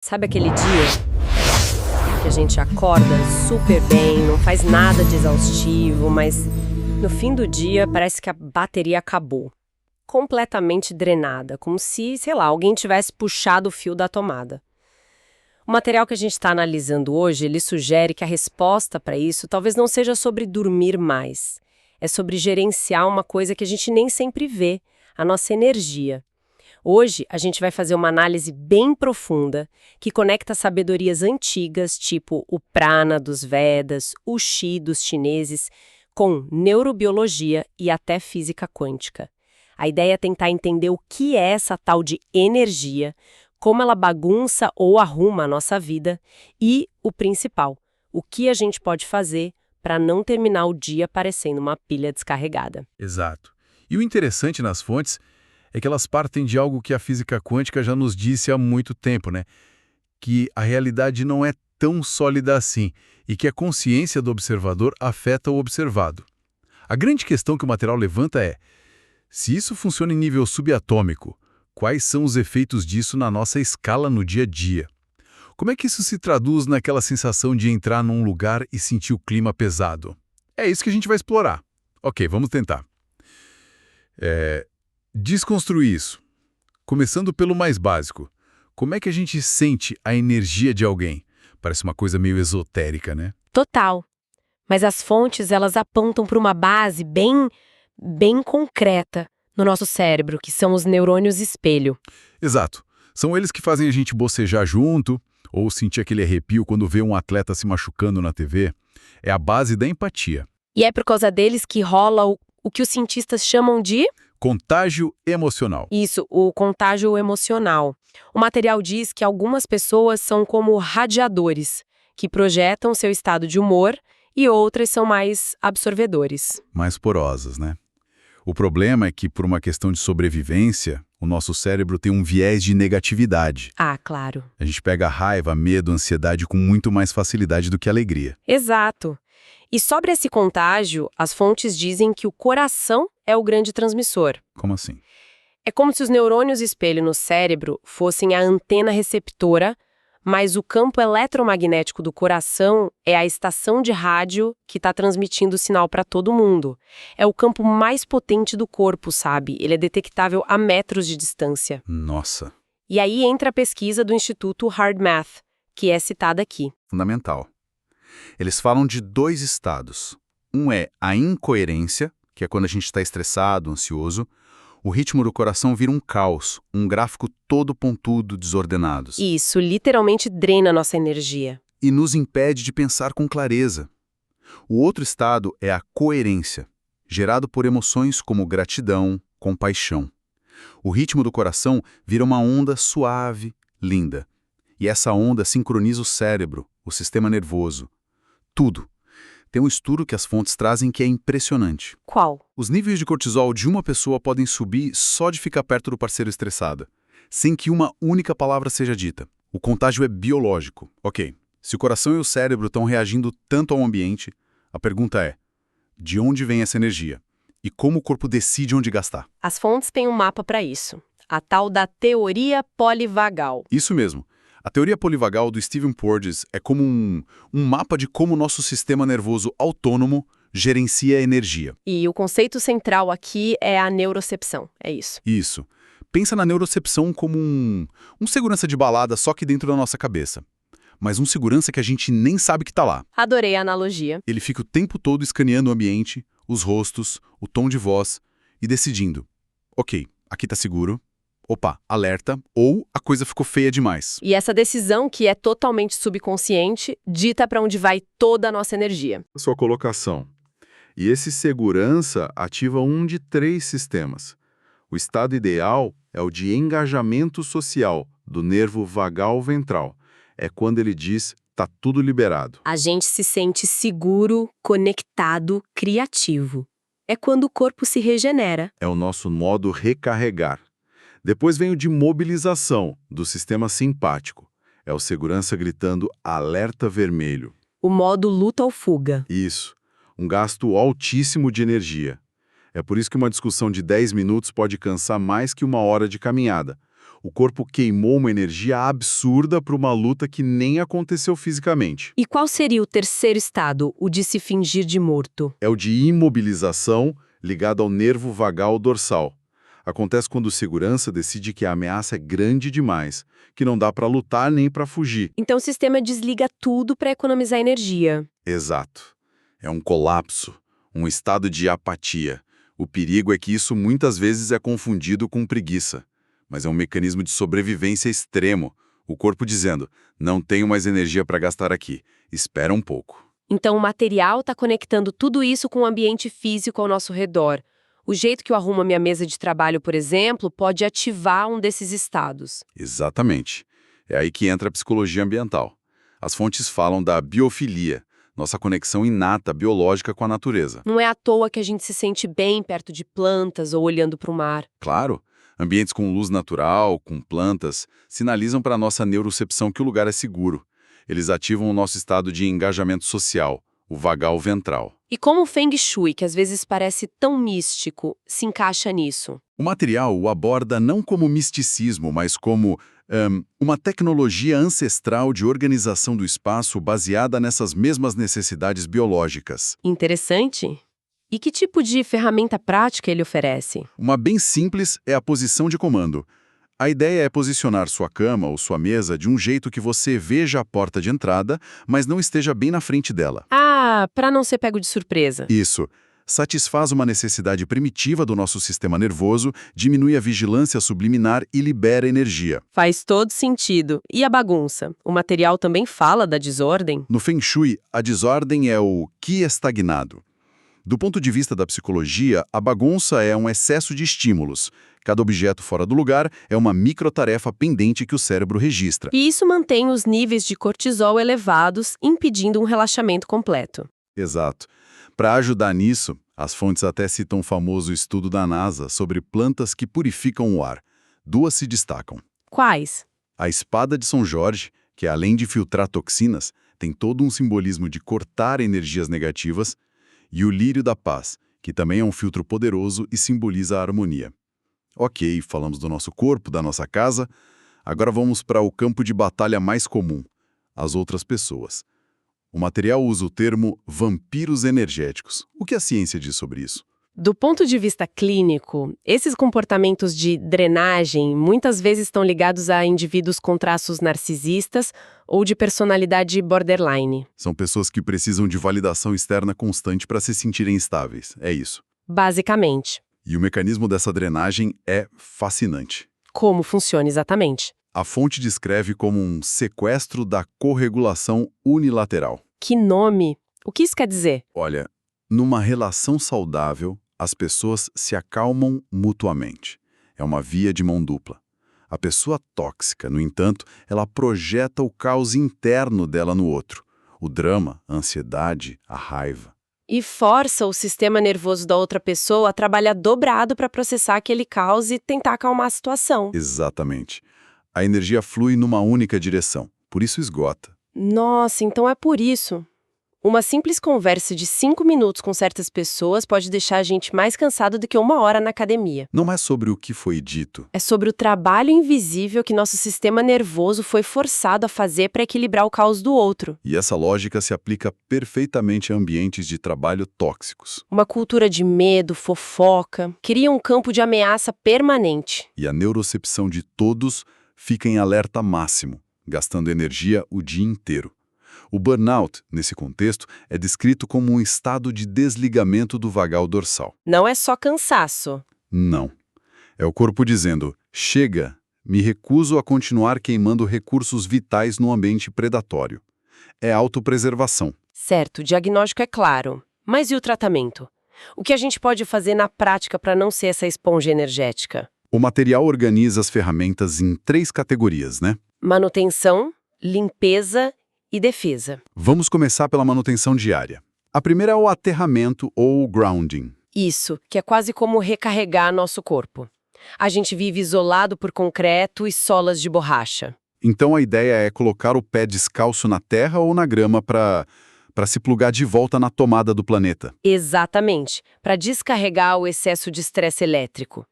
Sabe aquele dia que a gente acorda super bem, não faz nada de exaustivo, mas no fim do dia parece que a bateria acabou. Completamente drenada, como se, sei lá, alguém tivesse puxado o fio da tomada. O material que a gente está analisando hoje, ele sugere que a resposta para isso talvez não seja sobre dormir mais. É sobre gerenciar uma coisa que a gente nem sempre vê, a nossa energia. Hoje, a gente vai fazer uma análise bem profunda que conecta sabedorias antigas, tipo o prana dos Vedas, o Chi dos chineses, com neurobiologia e até física quântica. A ideia é tentar entender o que é essa tal de energia, como ela bagunça ou arruma a nossa vida e, o principal, o que a gente pode fazer para não terminar o dia parecendo uma pilha descarregada. Exato. E o interessante nas fontes é que elas partem de algo que a física quântica já nos disse há muito tempo, né? Que a realidade não é tão sólida assim e que a consciência do observador afeta o observado. A grande questão que o material levanta é: se isso funciona em nível subatômico, quais são os efeitos disso na nossa escala no dia a dia? Como é que isso se traduz naquela sensação de entrar num lugar e sentir o clima pesado? É isso que a gente vai explorar. Ok, vamos tentar. Desconstruir isso. Começando pelo mais básico. Como é que a gente sente a energia de alguém? Parece uma coisa meio esotérica, né? Total. Mas as fontes, elas apontam para uma base bem concreta no nosso cérebro, que são os neurônios espelho. Exato. São eles que fazem a gente bocejar junto ou sentir aquele arrepio quando vê um atleta se machucando na TV. É a base da empatia. E é por causa deles que rola o que os cientistas chamam de... Contágio emocional. Isso, o contágio emocional. O material diz que algumas pessoas são como radiadores, que projetam seu estado de humor, e outras são mais absorvedores. Mais porosas, né? O problema é que, por uma questão de sobrevivência, o nosso cérebro tem um viés de negatividade. Ah, claro. A gente pega raiva, medo, ansiedade com muito mais facilidade do que alegria. Exato. E sobre esse contágio, as fontes dizem que o coração é o grande transmissor. Como assim? É como se os neurônios espelho no cérebro fossem a antena receptora, mas o campo eletromagnético do coração é a estação de rádio que está transmitindo o sinal para todo mundo. É o campo mais potente do corpo, sabe? Ele é detectável a metros de distância. Nossa. E aí entra a pesquisa do Instituto HeartMath, que é citada aqui. Fundamental. Eles falam de dois estados. Um é a incoerência, que é quando a gente está estressado, ansioso. O ritmo do coração vira um caos, um gráfico todo pontudo, desordenado. Isso literalmente drena nossa energia. E nos impede de pensar com clareza. O outro estado é a coerência, gerado por emoções como gratidão, compaixão. O ritmo do coração vira uma onda suave, linda. E essa onda sincroniza o cérebro, o sistema nervoso. Tudo. Tem um estudo que as fontes trazem que é impressionante. Qual? Os níveis de cortisol de uma pessoa podem subir só de ficar perto do parceiro estressada, sem que uma única palavra seja dita. O contágio é biológico. Ok, se o coração e o cérebro estão reagindo tanto ao ambiente, a pergunta é: de onde vem essa energia? E como o corpo decide onde gastar? As fontes têm um mapa para isso. A tal da teoria polivagal. Isso mesmo. A teoria polivagal do Stephen Porges é como um mapa de como o nosso sistema nervoso autônomo gerencia a energia. E o conceito central aqui é a neurocepção, é isso. Isso. Pensa na neurocepção como um segurança de balada só que dentro da nossa cabeça. Mas um segurança que a gente nem sabe que tá lá. Adorei a analogia. Ele fica o tempo todo escaneando o ambiente, os rostos, o tom de voz e decidindo: ok, aqui tá seguro. Opa, alerta, ou a coisa ficou feia demais. E essa decisão, que é totalmente subconsciente, dita para onde vai toda a nossa energia. Sua colocação. E esse segurança ativa um de 3 sistemas. O estado ideal é o de engajamento social, do nervo vagal ventral. É quando ele diz: tá tudo liberado. A gente se sente seguro, conectado, criativo. É quando o corpo se regenera. É o nosso modo recarregar. Depois vem o de mobilização, do sistema simpático. É o segurança gritando alerta vermelho. O modo luta ou fuga. Isso. Um gasto altíssimo de energia. É por isso que uma discussão de 10 minutos pode cansar mais que uma hora de caminhada. O corpo queimou uma energia absurda para uma luta que nem aconteceu fisicamente. E qual seria o terceiro estado, o de se fingir de morto? É o de imobilização ligado ao nervo vagal dorsal. Acontece quando o segurança decide que a ameaça é grande demais, que não dá para lutar nem para fugir. Então o sistema desliga tudo para economizar energia. Exato. É um colapso, um estado de apatia. O perigo é que isso muitas vezes é confundido com preguiça. Mas é um mecanismo de sobrevivência extremo. O corpo dizendo, não tenho mais energia para gastar aqui, espera um pouco. Então o material está conectando tudo isso com o ambiente físico ao nosso redor. O jeito que eu arrumo a minha mesa de trabalho, por exemplo, pode ativar um desses estados. Exatamente. É aí que entra a psicologia ambiental. As fontes falam da biofilia, nossa conexão inata biológica com a natureza. Não é à toa que a gente se sente bem perto de plantas ou olhando para o mar. Claro, ambientes com luz natural, com plantas, sinalizam para a nossa neurocepção que o lugar é seguro. Eles ativam o nosso estado de engajamento social, o vagal ventral. E como o Feng Shui, que às vezes parece tão místico, se encaixa nisso? O material o aborda não como misticismo, mas como uma tecnologia ancestral de organização do espaço baseada nessas mesmas necessidades biológicas. Interessante. E que tipo de ferramenta prática ele oferece? Uma bem simples é a posição de comando. A ideia é posicionar sua cama ou sua mesa de um jeito que você veja a porta de entrada, mas não esteja bem na frente dela. Ah, para não ser pego de surpresa. Isso. Satisfaz uma necessidade primitiva do nosso sistema nervoso, diminui a vigilância subliminar e libera energia. Faz todo sentido. E a bagunça? O material também fala da desordem? No Feng Shui, a desordem é o qi estagnado. Do ponto de vista da psicologia, a bagunça é um excesso de estímulos. Cada objeto fora do lugar é uma microtarefa pendente que o cérebro registra. E isso mantém os níveis de cortisol elevados, impedindo um relaxamento completo. Exato. Para ajudar nisso, as fontes até citam um famoso estudo da NASA sobre plantas que purificam o ar. Duas se destacam. Quais? A espada de São Jorge, que além de filtrar toxinas, tem todo um simbolismo de cortar energias negativas, e o lírio da paz, que também é um filtro poderoso e simboliza a harmonia. Ok, falamos do nosso corpo, da nossa casa, agora vamos para o campo de batalha mais comum, as outras pessoas. O material usa o termo vampiros energéticos. O que a ciência diz sobre isso? Do ponto de vista clínico, esses comportamentos de drenagem muitas vezes estão ligados a indivíduos com traços narcisistas ou de personalidade borderline. São pessoas que precisam de validação externa constante para se sentirem estáveis, é isso. Basicamente. E o mecanismo dessa drenagem é fascinante. Como funciona exatamente? A fonte descreve como um sequestro da corregulação unilateral. Que nome? O que isso quer dizer? Olha, numa relação saudável, as pessoas se acalmam mutuamente. É uma via de mão dupla. A pessoa tóxica, no entanto, ela projeta o caos interno dela no outro. O drama, a ansiedade, a raiva. E força o sistema nervoso da outra pessoa a trabalhar dobrado para processar aquele caos e tentar acalmar a situação. Exatamente. A energia flui numa única direção, por isso esgota. Nossa, então é por isso. Uma simples conversa de 5 minutos com certas pessoas pode deixar a gente mais cansado do que 1 hora na academia. Não é sobre o que foi dito. É sobre o trabalho invisível que nosso sistema nervoso foi forçado a fazer para equilibrar o caos do outro. E essa lógica se aplica perfeitamente a ambientes de trabalho tóxicos. Uma cultura de medo, fofoca, cria um campo de ameaça permanente. E a neurocepção de todos fica em alerta máximo, gastando energia o dia inteiro. O burnout, nesse contexto, é descrito como um estado de desligamento do vagal dorsal. Não é só cansaço. Não. É o corpo dizendo, chega, me recuso a continuar queimando recursos vitais no ambiente predatório. É autopreservação. Certo, o diagnóstico é claro. Mas e o tratamento? O que a gente pode fazer na prática para não ser essa esponja energética? O material organiza as ferramentas em 3 categorias, né? Manutenção, limpeza e defesa. Vamos começar pela manutenção diária. A primeira é o aterramento ou grounding. Isso, que é quase como recarregar nosso corpo. A gente vive isolado por concreto e solas de borracha. Então a ideia é colocar o pé descalço na terra ou na grama para se plugar de volta na tomada do planeta. Exatamente, para descarregar o excesso de estresse elétrico.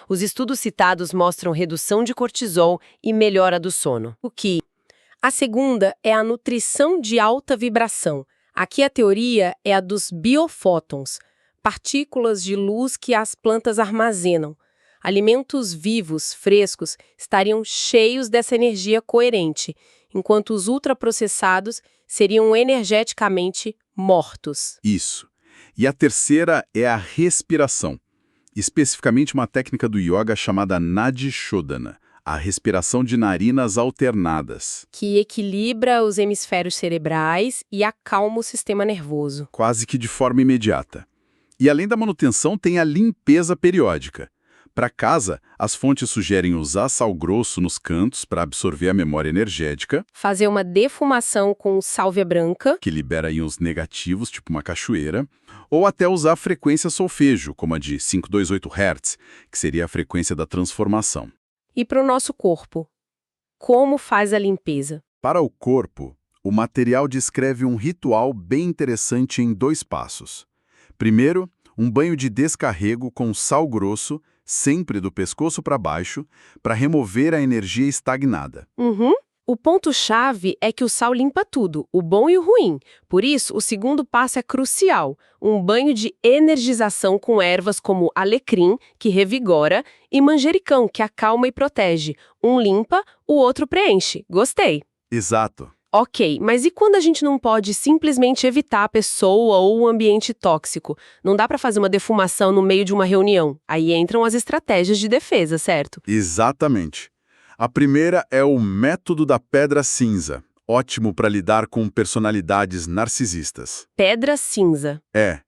Os estudos citados mostram redução de cortisol e melhora do sono. A segunda é a nutrição de alta vibração. Aqui a teoria é a dos biofótons, partículas de luz que as plantas armazenam. Alimentos vivos, frescos, estariam cheios dessa energia coerente, enquanto os ultraprocessados seriam energeticamente mortos. Isso. E a terceira é a respiração. Especificamente uma técnica do yoga chamada Nadi Shodhana, a respiração de narinas alternadas. Que equilibra os hemisférios cerebrais e acalma o sistema nervoso. Quase que de forma imediata. E além da manutenção, tem a limpeza periódica. Para casa, as fontes sugerem usar sal grosso nos cantos para absorver a memória energética. Fazer uma defumação com sálvia branca. Que libera íons negativos, tipo uma cachoeira. Ou até usar a frequência solfejo, como a de 528 Hz, que seria a frequência da transformação. E para o nosso corpo? Como faz a limpeza? Para o corpo, o material descreve um ritual bem interessante em 2 passos. Primeiro, um banho de descarrego com sal grosso, sempre do pescoço para baixo, para remover a energia estagnada. O ponto-chave é que o sal limpa tudo, o bom e o ruim. Por isso, o segundo passo é crucial. Um banho de energização com ervas como alecrim, que revigora, e manjericão, que acalma e protege. Um limpa, o outro preenche. Gostei. Exato. Ok, mas e quando a gente não pode simplesmente evitar a pessoa ou o ambiente tóxico? Não dá para fazer uma defumação no meio de uma reunião. Aí entram as estratégias de defesa, certo? Exatamente. A primeira é o método da pedra cinza, ótimo para lidar com personalidades narcisistas. Pedra cinza. É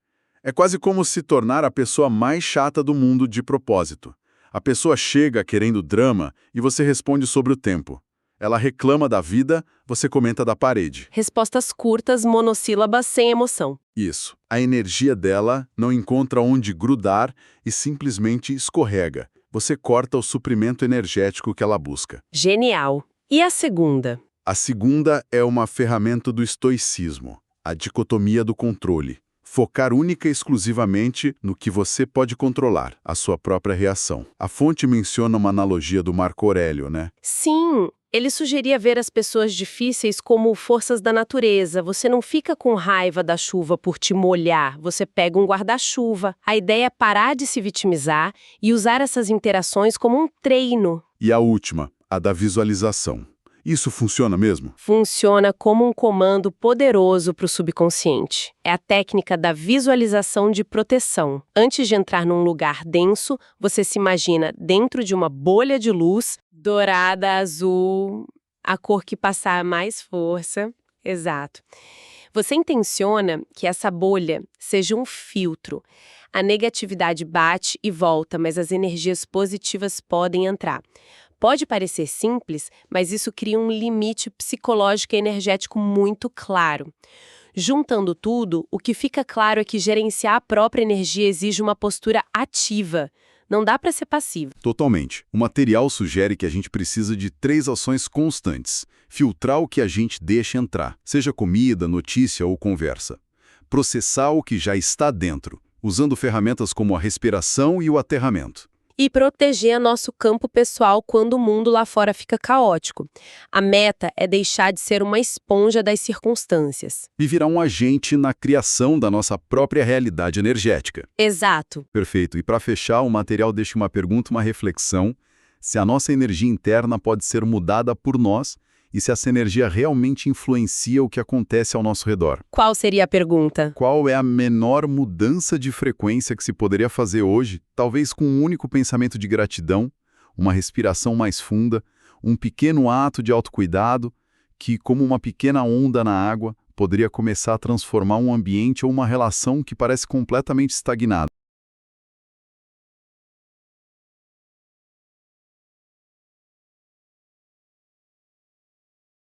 quase como se tornar a pessoa mais chata do mundo de propósito. A pessoa chega querendo drama e você responde sobre o tempo. Ela reclama da vida, você comenta da parede. Respostas curtas, monossílabas, sem emoção. Isso. A energia dela não encontra onde grudar e simplesmente escorrega. Você corta o suprimento energético que ela busca. Genial. E a segunda? A segunda é uma ferramenta do estoicismo, a dicotomia do controle. Focar única e exclusivamente no que você pode controlar, a sua própria reação. A fonte menciona uma analogia do Marco Aurélio, né? Sim, ele sugeria ver as pessoas difíceis como forças da natureza. Você não fica com raiva da chuva por te molhar, você pega um guarda-chuva. A ideia é parar de se vitimizar e usar essas interações como um treino. E a última, a da visualização. Isso funciona mesmo? Funciona como um comando poderoso para o subconsciente. É a técnica da visualização de proteção. Antes de entrar num lugar denso, você se imagina dentro de uma bolha de luz, dourada, azul, a cor que passar mais força. Exato. Você intenciona que essa bolha seja um filtro. A negatividade bate e volta, mas as energias positivas podem entrar. Pode parecer simples, mas isso cria um limite psicológico e energético muito claro. Juntando tudo, o que fica claro é que gerenciar a própria energia exige uma postura ativa. Não dá para ser passivo. Totalmente. O material sugere que a gente precisa de 3 ações constantes. Filtrar o que a gente deixa entrar, seja comida, notícia ou conversa. Processar o que já está dentro, usando ferramentas como a respiração e o aterramento. E proteger nosso campo pessoal quando o mundo lá fora fica caótico. A meta é deixar de ser uma esponja das circunstâncias. E virar um agente na criação da nossa própria realidade energética. Exato. Perfeito. E para fechar, o material deixa uma pergunta, uma reflexão. Se a nossa energia interna pode ser mudada por nós e se essa energia realmente influencia o que acontece ao nosso redor. Qual seria a pergunta? Qual é a menor mudança de frequência que se poderia fazer hoje, talvez com um único pensamento de gratidão, uma respiração mais funda, um pequeno ato de autocuidado que, como uma pequena onda na água, poderia começar a transformar um ambiente ou uma relação que parece completamente estagnada?